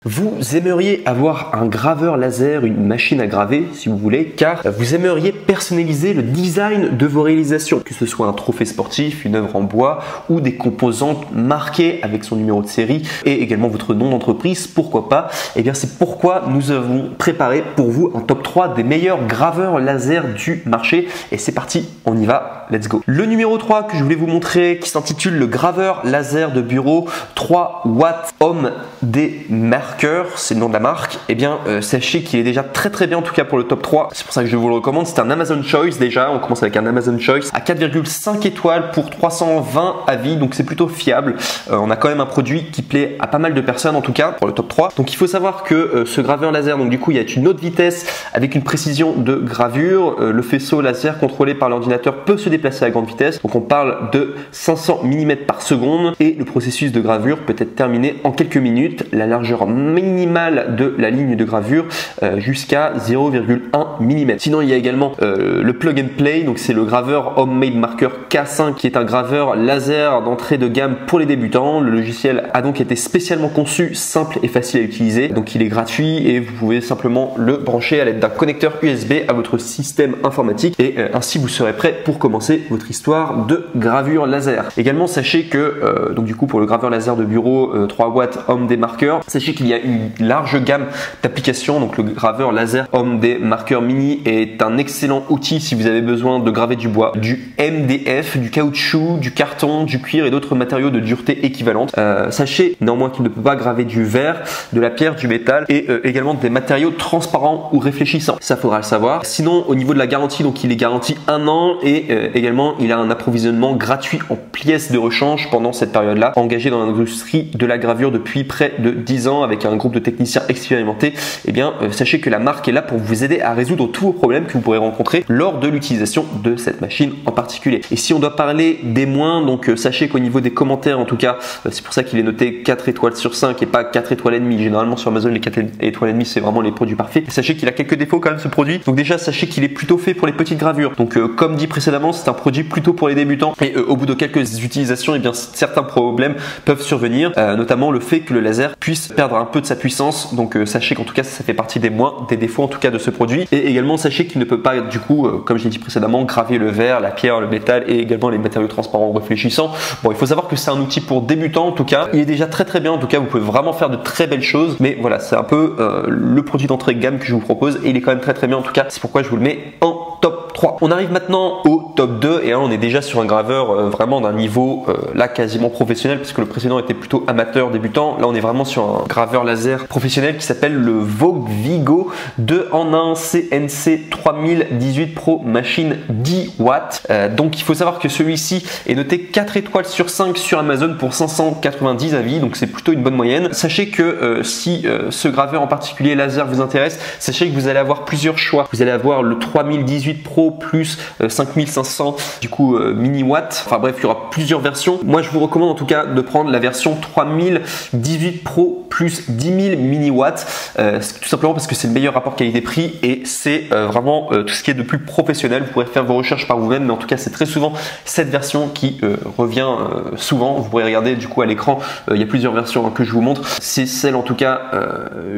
Vous aimeriez avoir un graveur laser, une machine à graver si vous voulez, car vous aimeriez personnaliser le design de vos réalisations, que ce soit un trophée sportif, une œuvre en bois ou des composantes marquées avec son numéro de série et également votre nom d'entreprise, pourquoi pas. Et bien c'est pourquoi nous avons préparé pour vous un top 3 des meilleurs graveurs laser du marché et c'est parti, on y va, let's go. Le numéro 3 que je voulais vous montrer qui s'intitule le graveur laser de bureau 3 watts homme des marqueurs, c'est le nom de la marque. Et bien sachez qu'il est déjà très bien en tout cas pour le top 3, c'est pour ça que je vous le recommande. C'est un Amazon Choice déjà, on commence avec un Amazon Choice à 4,5 étoiles pour 320 avis, donc c'est plutôt fiable. On a quand même un produit qui plaît à pas mal de personnes en tout cas pour le top 3. Donc il faut savoir que ce graveur laser, donc du coup il y a une haute vitesse avec une précision de gravure. Le faisceau laser contrôlé par l'ordinateur peut se déplacer à grande vitesse, donc on parle de 500 mm par seconde et le processus de gravure peut être terminé en quelques minutes. La largeur minimale de la ligne de gravure jusqu'à 0,1 mm. Sinon il y a également le plug and play, donc c'est le graveur Homemade Marker K5 qui est un graveur laser d'entrée de gamme pour les débutants. Le logiciel a donc été spécialement conçu, simple et facile à utiliser, donc il est gratuit et vous pouvez simplement le brancher à l'aide d'un connecteur USB à votre système informatique et ainsi vous serez prêt pour commencer votre histoire de gravure laser. Également sachez que donc du coup pour le graveur laser de bureau 3 watts homme des marqueurs, sachez qu'il y a une large gamme d'applications. Donc le graveur laser homme des marqueurs mini est un excellent outil si vous avez besoin de graver du bois, du MDF, du caoutchouc, du carton, du cuir et d'autres matériaux de dureté équivalente. Sachez néanmoins qu'il ne peut pas graver du verre, de la pierre, du métal et également des matériaux transparents ou réfléchissants. Ça faudra le savoir. Sinon au niveau de la garantie, donc il est garanti 1 an et également il a un approvisionnement gratuit en pièces de rechange pendant cette période-là, engagé dans l'industrie de la gravure depuis près de 10 ans avec un groupe de techniciens expérimentés. Et bien sachez que la marque est là pour vous aider à résoudre tous vos problèmes que vous pourrez rencontrer lors de l'utilisation de cette machine en particulier. Et si on doit parler des moins, donc sachez qu'au niveau des commentaires en tout cas, c'est pour ça qu'il est noté 4 étoiles sur 5 et pas 4 étoiles et demie. Généralement sur Amazon les 4 étoiles et demie c'est vraiment les produits parfaits. Et sachez qu'il a quelques défauts quand même ce produit. Donc déjà sachez qu'il est plutôt fait pour les petites gravures. Donc comme dit précédemment, c'est un produit plutôt pour les débutants et au bout de quelques utilisations, et bien certains problèmes peuvent survenir, notamment le fait que le laser puisse perdre un peu de sa puissance. Donc sachez qu'en tout cas ça fait partie des moins, des défauts en tout cas de ce produit. Et également sachez qu'il ne peut pas du coup, comme j'ai dit précédemment, graver le verre, la pierre, le métal et également les matériaux transparents réfléchissants. Bon, il faut savoir que c'est un outil pour débutants en tout cas. Il est déjà très bien en tout cas, vous pouvez vraiment faire de très belles choses. Mais voilà, c'est un peu le produit d'entrée de gamme que je vous propose et il est quand même très bien en tout cas. C'est pourquoi je vous le mets en top 3. On arrive maintenant au top 2 et là on est déjà sur un graveur vraiment d'un niveau là quasiment professionnel parce que le précédent était plutôt amateur débutant. Là on est vraiment sur un graveur laser professionnel qui s'appelle le Vogue Vigo 2 en 1 CNC 3018 Pro machine 10 watts. Donc il faut savoir que celui-ci est noté 4 étoiles sur 5 sur Amazon pour 590 avis, donc c'est plutôt une bonne moyenne. Sachez que si ce graveur en particulier laser vous intéresse, sachez que vous allez avoir plusieurs choix. Vous allez avoir le 3018 Pro plus 5500 du coup mini watts. Enfin bref, il y aura plusieurs versions. Moi je vous recommande en tout cas de prendre la version 3018 Pro plus 10 000 mini watts, tout simplement parce que c'est le meilleur rapport qualité-prix et c'est vraiment tout ce qui est de plus professionnel. Vous pourrez faire vos recherches par vous-même, mais en tout cas c'est très souvent cette version qui revient souvent. Vous pourrez regarder du coup à l'écran, il y a plusieurs versions que je vous montre. C'est celle en tout cas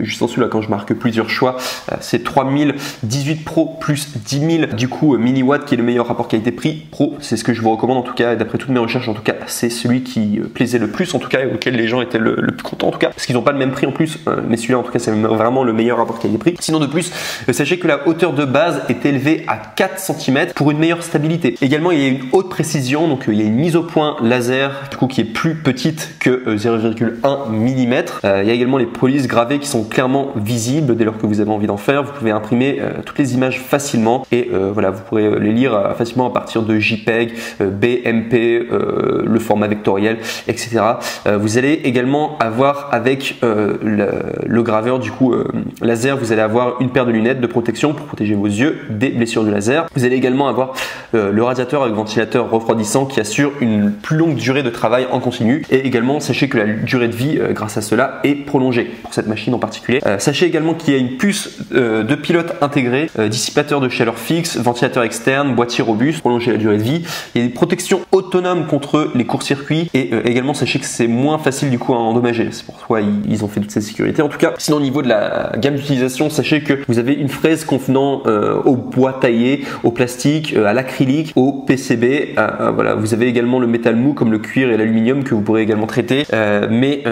juste en dessous là quand je marque plusieurs choix, c'est 3018 Pro plus 10 000 du coup mini watts qui est le meilleur rapport qualité-prix pro. C'est ce que je vous recommande en tout cas, et d'après toutes mes recherches en tout cas c'est celui qui plaisait le plus en tout cas et auquel les gens étaient le plus contents en tout cas, parce qu'ils n'ont pas le même prix en plus, mais celui-là en tout cas c'est vraiment le meilleur rapport qualité-prix. Sinon de plus, sachez que la hauteur de base est élevée à 4 cm pour une meilleure stabilité. Également il y a une haute précision, donc il y a une mise au point laser du coup qui est plus petite que 0,1 mm. Il y a également les polices gravées qui sont clairement visibles dès lors que vous avez envie d'en faire. Vous pouvez imprimer toutes les images facilement et voilà, vous pourrez les lire facilement à partir de JPEG, BMP, le format vectoriel, etc. Vous allez également avoir avec le graveur du coup laser, vous allez avoir une paire de lunettes de protection pour protéger vos yeux des blessures du laser. Vous allez également avoir le radiateur avec ventilateur refroidissant qui assure une plus longue durée de travail en continu. Et également sachez que la durée de vie grâce à cela est prolongée pour cette machine en particulier. Sachez également qu'il y a une puce de pilote intégrée, dissipateur de chaleur fixe, ventilateur ventilateur externe, boîtier robuste, prolonger la durée de vie. Il y a des protections autonomes contre les courts-circuits et également sachez que c'est moins facile du coup à endommager. C'est pourquoi ils ont fait toute cette sécurité. En tout cas, sinon au niveau de la gamme d'utilisation, sachez que vous avez une fraise convenant au bois taillé, au plastique, à l'acrylique, au PCB. Voilà, vous avez également le métal mou comme le cuir et l'aluminium que vous pourrez également traiter. Mais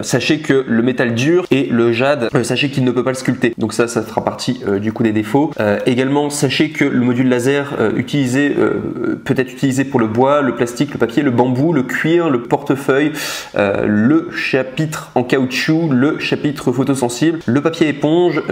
sachez que le métal dur et le jade, sachez qu'il ne peut pas le sculpter. Donc ça fera partie du coup des défauts. Également, sachez que le module laser peut être utilisé pour le bois, le plastique, le papier, le bambou, le cuir, le portefeuille, le chapitre en caoutchouc, le chapitre photosensible, le papier éponge.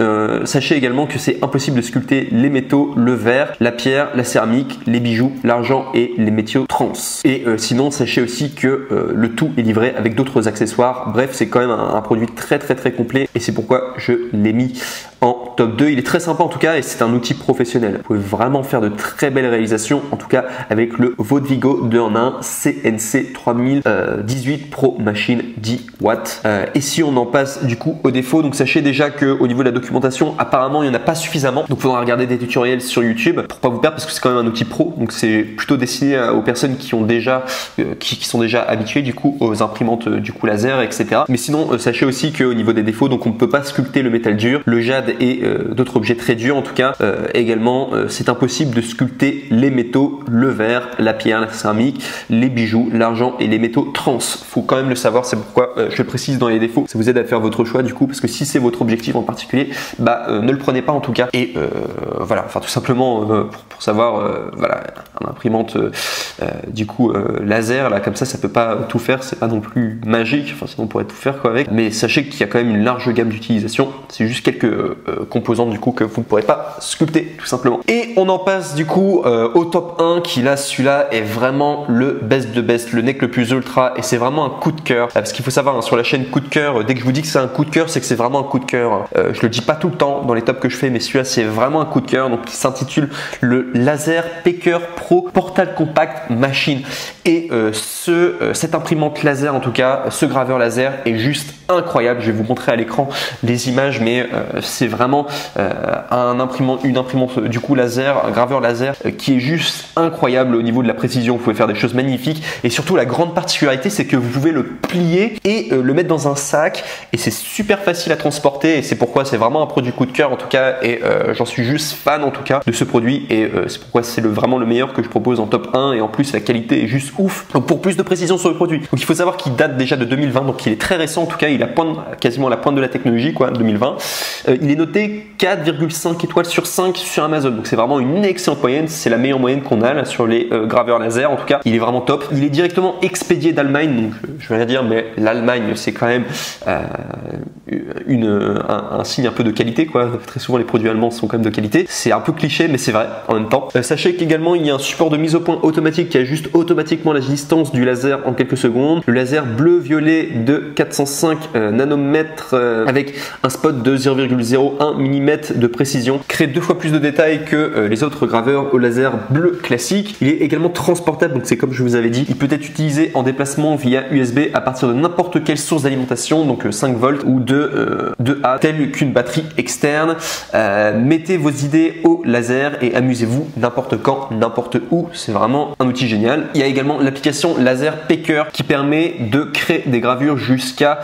Sachez également que c'est impossible de sculpter les métaux, le verre, la pierre, la céramique, les bijoux, l'argent et les métaux trans. Et sinon, sachez aussi que le tout est livré avec d'autres accessoires. Bref, c'est quand même un produit très complet et c'est pourquoi je l'ai mis en top 2. Il est très sympa en tout cas et c'est un outil professionnel. Vous pouvez vraiment faire de très belles réalisations, en tout cas avec le Vodvigo 2 en 1 CNC 3018 Pro Machine 10 watts. Et si on en passe du coup aux défauts, donc sachez déjà que au niveau de la documentation, apparemment il n'y en a pas suffisamment. Donc il faudra regarder des tutoriels sur YouTube pour pas vous perdre parce que c'est quand même un outil pro. Donc c'est plutôt destiné aux personnes qui ont déjà qui sont déjà habituées du coup aux imprimantes du coup laser, etc. Mais sinon sachez aussi qu'au niveau des défauts, donc on ne peut pas sculpter le métal dur, le jade et d'autres objets très durs en tout cas. Également c'est impossible de sculpter les métaux, le verre, la pierre, la céramique, les bijoux, l'argent et les métaux trans. Faut quand même le savoir, c'est pourquoi je le précise dans les défauts. Ça vous aide à faire votre choix du coup, parce que si c'est votre objectif en particulier, ne le prenez pas en tout cas. Et voilà, enfin tout simplement pour savoir, voilà, une imprimante du coup laser là comme ça peut pas tout faire, c'est pas non plus magique, enfin sinon on pourrait tout faire quoi avec. Mais sachez qu'il y a quand même une large gamme d'utilisation. C'est juste quelques composantes du coup que vous ne pourrez pas sculpter tout simplement. Et on en passe du coup au top 1 qui là, celui-là est vraiment le best de best, le NEC le plus ultra et c'est vraiment un coup de cœur. Parce qu'il faut savoir hein, sur la chaîne coup de cœur, dès que je vous dis que c'est un coup de cœur, c'est que c'est vraiment un coup de cœur. Je le dis pas tout le temps dans les tops que je fais, mais celui-là c'est vraiment un coup de cœur. Donc qui s'intitule le Laser Packer Pro Portal Compact Machine. Et cette imprimante laser en tout cas, ce graveur laser est juste incroyable. Je vais vous montrer à l'écran les images, mais c'est vraiment une imprimante du coup laser, un graveur laser qui est juste incroyable au niveau de la précision. Vous pouvez faire des choses magnifiques et surtout la grande particularité c'est que vous pouvez le plier et le mettre dans un sac et c'est super facile à transporter et c'est pourquoi c'est vraiment un produit coup de cœur en tout cas et j'en suis juste fan en tout cas de ce produit et c'est pourquoi c'est vraiment le meilleur que je propose en top 1 et en plus la qualité est juste ouf. Donc pour plus de précision sur le produit, donc il faut savoir qu'il date déjà de 2020 donc il est très récent en tout cas, il a quasiment à la pointe de la technologie quoi, 2020. Il est noté 4,5 étoiles sur 5 sur Amazon, donc c'est vraiment une excellente moyenne, c'est la meilleure moyenne qu'on a là sur les graveurs laser en tout cas, il est vraiment top. Il est directement expédié d'Allemagne, donc je vais rien dire mais l'Allemagne c'est quand même un signe un peu de qualité quoi, très souvent les produits allemands sont quand même de qualité, c'est un peu cliché mais c'est vrai en même temps. Sachez qu'également il y a un support de mise au point automatique qui ajuste automatiquement la distance du laser en quelques secondes, le laser bleu-violet de 405 nanomètres avec un spot de 0,01 mm de précision, crée 2 fois plus de détails que les autres graveurs au laser bleu classique. Il est également transportable, donc c'est comme je vous avais dit, il peut être utilisé en déplacement via USB à partir de n'importe quelle source d'alimentation, donc 5 volts ou 2A, telle qu'une batterie externe. Mettez vos idées au laser et amusez-vous n'importe quand, n'importe où, c'est vraiment un outil génial. Il y a également l'application Laser Packer qui permet de créer des gravures jusqu'à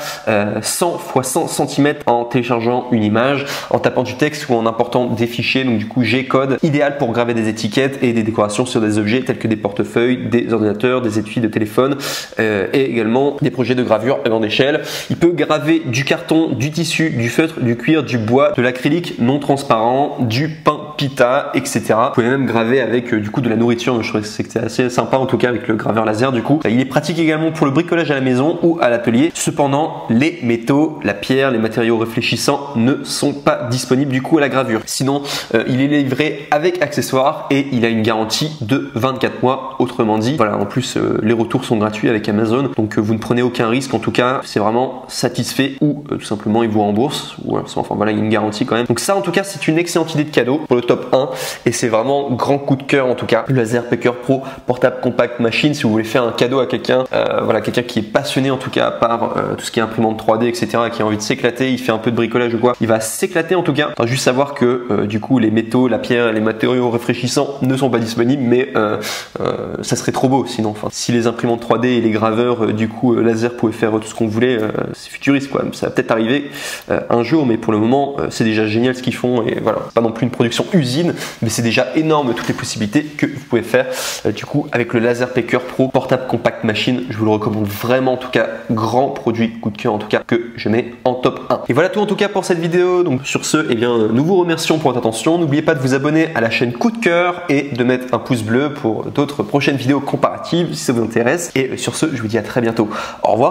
100 x 100 cm en téléchargeant une image, en tapant du texte ou en important des fichiers, donc du coup G-code, idéal pour graver des étiquettes et des décorations sur des objets tels que des portefeuilles, des ordinateurs, des étuis de téléphone et également des projets de gravure à grande échelle. Il peut graver du carton, du tissu, du feutre, du cuir, du bois, de l'acrylique non transparent, du pain pita, etc. Vous pouvez même graver avec du coup de la nourriture, je trouve que c'est assez sympa en tout cas avec le graveur laser du coup. Il est pratique également pour le bricolage à la maison ou à l'atelier. Cependant, les métaux, la pierre, les matériaux réfléchissants ne sont pas disponibles du coup à la gravure. Sinon, il est livré avec accessoires et il a une garantie de 24 mois. Autrement dit, voilà, en plus les retours sont gratuits avec Amazon, donc vous ne prenez aucun risque. En tout cas, c'est vraiment satisfait ou tout simplement il vous rembourse. Ou enfin voilà, il y a une garantie quand même. Donc ça, en tout cas, c'est une excellente idée de cadeau pour le top 1 et c'est vraiment grand coup de cœur en tout cas. Le Laser Packer Pro portable compact machine, si vous voulez faire un cadeau à quelqu'un, voilà, quelqu'un qui est passionné en tout cas par tout ce qui est imprimante 3D, etc., qui a envie de s'éclater, il fait un peu de bricolage ou quoi, il va s'éclater en tout cas. Faut juste savoir que du coup les métaux, la pierre, les matériaux réfraîchissants ne sont pas disponibles, mais ça serait trop beau sinon. Enfin, si les imprimantes 3D et les graveurs du coup laser pouvaient faire tout ce qu'on voulait, c'est futuriste quoi. Ça va peut-être arriver un jour, mais pour le moment c'est déjà génial ce qu'ils font et voilà, pas non plus une production usine, mais c'est déjà énorme toutes les possibilités que vous pouvez faire du coup avec le Laser Packer Pro portable compact machine. Je vous le recommande vraiment, en tout cas grand produit coup de cœur en tout cas que je mets en top 1. Et voilà tout en tout cas pour cette vidéo. Donc sur ce, eh bien nous vous remercions pour votre attention. N'oubliez pas de vous abonner à la chaîne Coup de cœur et de mettre un pouce bleu pour d'autres prochaines vidéos comparatives si ça vous intéresse. Et sur ce, je vous dis à très bientôt. Au revoir.